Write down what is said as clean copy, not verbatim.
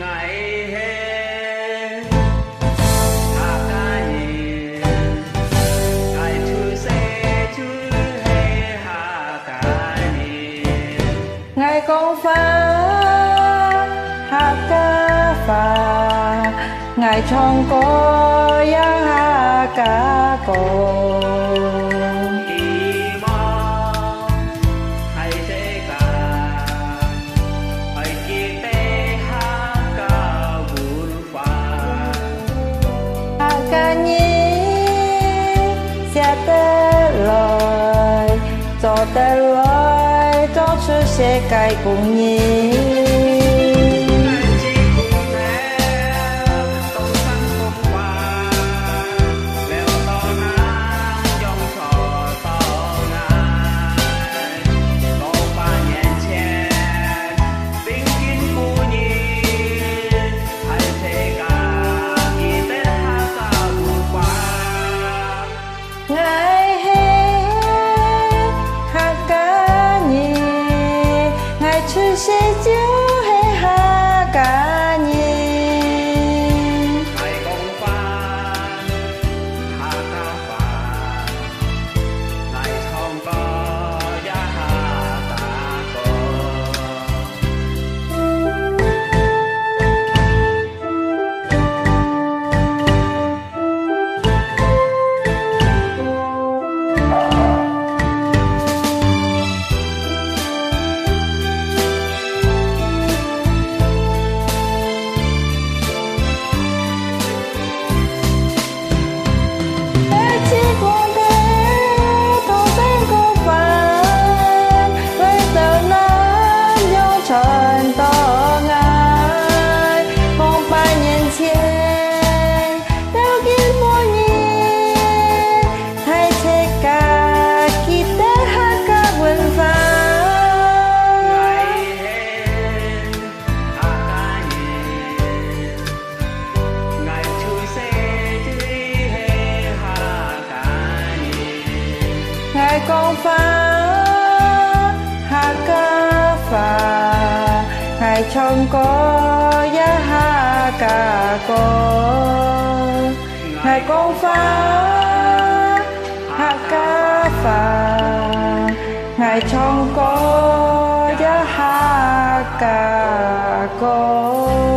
ngày hè hạ ca nhìn ngày thứ sẽ thứ hè hạ ca nhìn ngày con phá hạ ca phá ngày trong có ya hạ ca cô ca nhiên sẽ tới lời cho tới lời cho sự sẽ cài cùng nhiên ngày hè hạ ca nhiên ngày thứ sẽ chiếu hè hạ ca nhiên ngày công phan hạ ca phà ngày không có giá hạ ca cô ngày con phá hạ ca phà ngày trong có ya hạ ca cô ngày con phá hạ ca phà ngày trong có ya hạ ca cô